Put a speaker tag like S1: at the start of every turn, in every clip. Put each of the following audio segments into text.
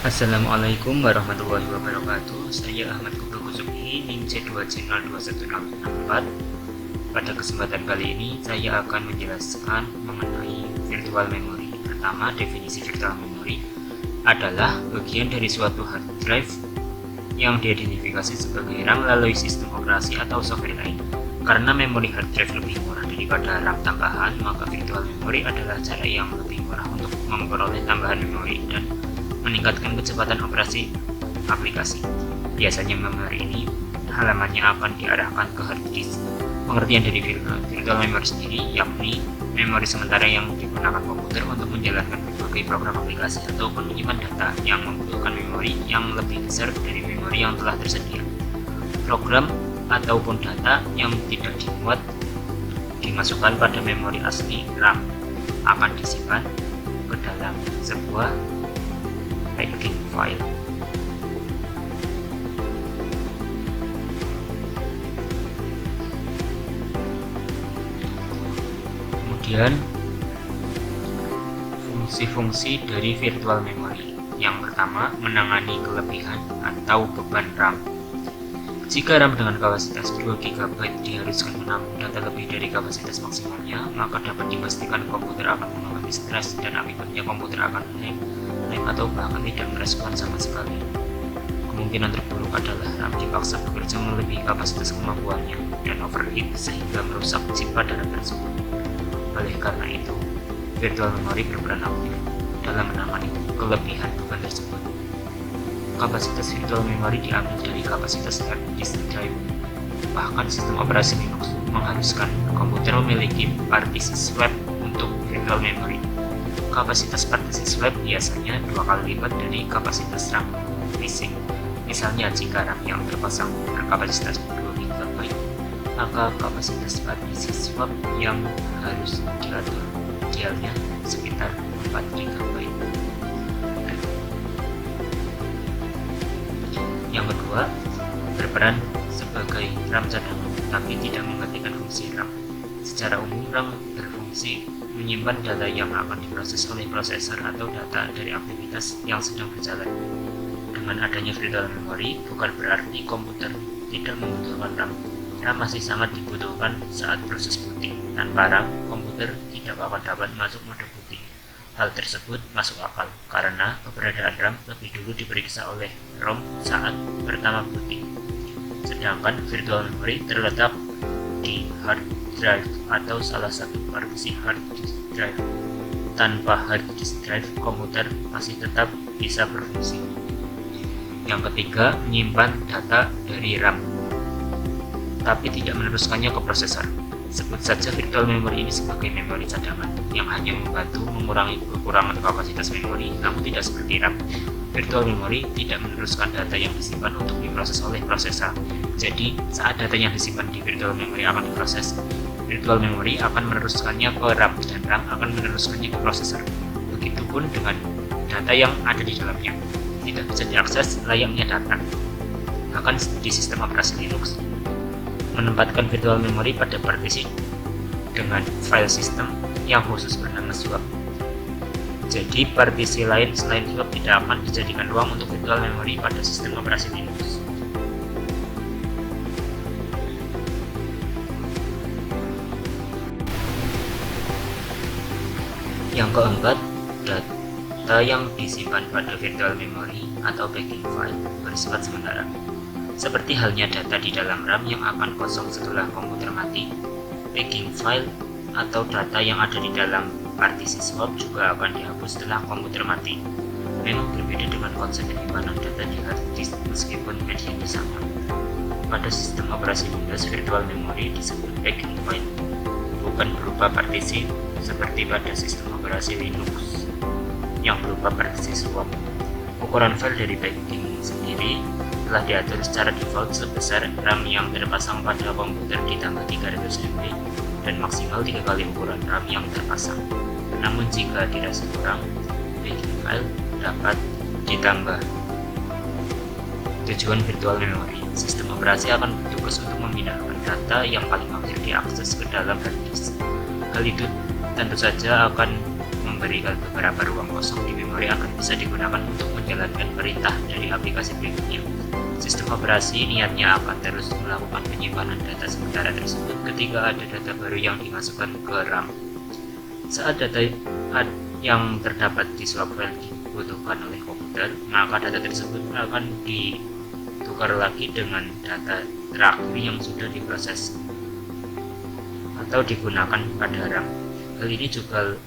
S1: Assalamualaikum warahmatullahi wabarakatuh. Saya Ahmad Kubro Kusuki, NIM C2 Channel 21664. Pada kesempatan kali ini saya akan menjelaskan mengenai virtual memory. Pertama, definisi virtual memory adalah bagian dari suatu hard drive yang diidentifikasi sebagai RAM melalui sistem operasi atau software lain. Karena memori hard drive lebih murah daripada RAM tambahan, maka virtual memory adalah cara yang lebih murah untuk memperoleh tambahan memori dan meningkatkan kecepatan operasi aplikasi. Biasanya memori ini halamannya akan diarahkan ke hard disk. Pengertian dari virtual memory sendiri yakni memori sementara yang digunakan komputer untuk menjalankan berbagai program aplikasi ataupun menyimpan data yang membutuhkan memori yang lebih besar dari memori yang telah tersedia. Program ataupun data yang tidak dimasukkan pada memori asli RAM akan disimpan ke dalam sebuah packing file. Kemudian fungsi-fungsi dari virtual memory. Yang pertama, menangani kelebihan atau beban RAM. Jika RAM dengan kapasitas 2 GB diharuskan menampung data lebih dari kapasitas maksimalnya, maka dapat dipastikan komputer akan mengalami stres dan akibatnya komputer akan hang atau bahkan tidak merespon sama sekali. Kemungkinan terburuk adalah RAM dipaksa bekerja melebihi kapasitas kemampuannya dan overheat sehingga merusak chip pada RAM tersebut. Oleh karena itu, virtual memory berperan aktif dalam menangani kelebihan beban tersebut. Kapasitas virtual memory diambil dari kapasitas hard disk drive. Bahkan sistem operasi Linux mengharuskan komputer memiliki partisi swap untuk virtual memory. Kapasitas partisi swap biasanya 2 kali lipat dari kapasitas RAM fisik. Misalnya jika RAM yang terpasang berkapasitas 2 GB, maka kapasitas partisi swap yang harus diatur idealnya sekitar 4 GB. Yang kedua, berperan sebagai RAM cadangan, tapi tidak menggantikan fungsi RAM. Secara umum, RAM berfungsi menyimpan data yang akan diproses oleh prosesor atau data dari aktivitas yang sedang berjalan. Dengan adanya virtual memory, bukan berarti komputer tidak membutuhkan RAM. RAM masih sangat dibutuhkan saat proses booting. Tanpa RAM, komputer tidak akan dapat masuk mode booting. Hal tersebut masuk akal karena keberadaan RAM lebih dulu diperiksa oleh ROM saat pertama booting. Sedangkan virtual memory terletak di hard drive atau salah satu partisi hard disk drive. Tanpa hard disk drive, komputer masih tetap bisa berfungsi. Yang ketiga, menyimpan data dari RAM, tapi tidak meneruskannya ke prosesor. Sebut saja virtual memory ini sebagai memori cadangan yang hanya membantu mengurangi kekurangan kapasitas memori, namun tidak seperti RAM. Virtual memory tidak meneruskan data yang disimpan untuk diproses oleh prosesor. Jadi, saat data yang disimpan di virtual memory akan diproses, virtual memory akan meneruskannya ke RAM dan RAM akan meneruskannya ke prosesor. Begitupun dengan data yang ada di dalamnya, tidak bisa diakses layaknya data. Bahkan di sistem operasi Linux menempatkan virtual memory pada partisi dengan file system yang khusus bernama swap. Jadi partisi lain selain swap tidak akan dijadikan ruang untuk virtual memory pada sistem operasi Linux. Yang keempat, data yang disimpan pada virtual memory atau packing file bersifat sementara. Seperti halnya data di dalam RAM yang akan kosong setelah komputer mati, packing file atau data yang ada di dalam partisi swap juga akan dihapus setelah komputer mati. Memang berbeda dengan konsep penyimpanan data di hard disk meskipun medianya sama. Pada sistem operasi Windows, virtual memory disebut packing file, bukan berupa partisi seperti pada sistem operasi Linux yang berupa partisi swap. Ukuran file dari packing sendiri telah diatur secara default sebesar RAM yang terpasang pada komputer ditambah 300 MB dan maksimal 3 kali ukuran RAM yang terpasang. Namun jika dirasa kurang, packing file dapat ditambah. Tujuan virtual memory, sistem operasi akan bertugas untuk memindahkan data yang paling akhir diakses ke dalam hard disk. Hal itu tentu saja akan memberikan beberapa ruang kosong di memori agar bisa digunakan untuk menjalankan perintah dari aplikasi berikutnya. Sistem operasi niatnya akan terus melakukan penyimpanan data sementara tersebut ketika ada data baru yang dimasukkan ke RAM. Saat data yang terdapat di swap file dibutuhkan oleh komputer, maka data tersebut akan ditukar lagi dengan data terakhir yang sudah diproses atau digunakan pada RAM. Hal ini juga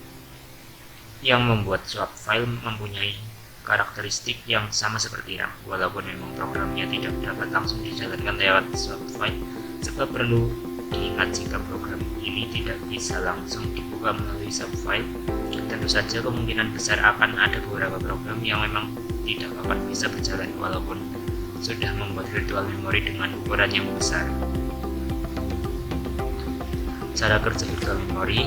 S1: yang membuat swap file mempunyai karakteristik yang sama seperti RAM, walaupun memang programnya tidak dapat langsung dijalankan lewat swap file, sebab perlu diingat jika program ini tidak bisa langsung dibuka melalui swap file, tentu saja kemungkinan besar akan ada beberapa program yang memang tidak akan bisa berjalan walaupun sudah membuat virtual memory dengan ukuran yang besar. Cara kerja virtual memory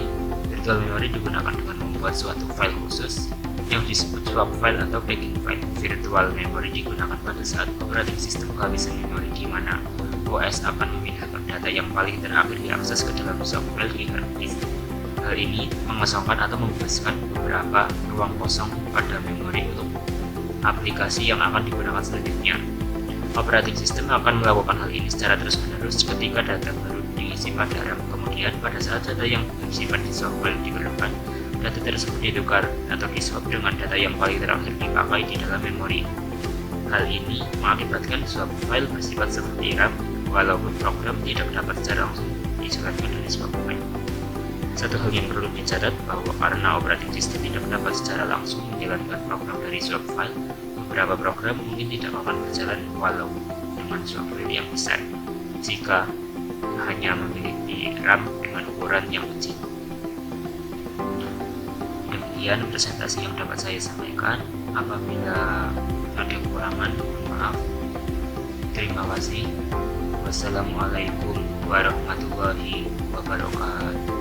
S1: digunakan dengan membuat suatu file khusus yang disebut swap file atau packing file. Virtual memory digunakan pada saat operating system kehabisan memori, di mana OS akan memindahkan data yang paling terakhir diakses ke dalam swap file di hard disk. Hal ini mengosongkan atau membebaskan beberapa ruang kosong pada memori untuk aplikasi yang akan digunakan selanjutnya. Operating system akan melakukan hal ini secara terus-menerus ketika data baru diisi pada RAM. Kemudian pada saat data yang disimpan di swap file diperlukan, data tersebut ditukar atau diswap dengan data yang paling terakhir dipakai di dalam memori. Hal ini mengakibatkan swap file bersifat seperti RAM, walaupun program tidak dapat secara langsung dijalankan dari swap file. Satu hal yang perlu dicatat bahwa karena operating system tidak dapat secara langsung menjalankan program dari swap file, beberapa program mungkin tidak akan berjalan walau dengan swap file yang besar jika hanya memiliki RAM dengan ukuran yang kecil. Demikian presentasi yang dapat saya sampaikan. Apabila ada kekurangan, maaf. Terima kasih. Wassalamualaikum warahmatullahi wabarakatuh.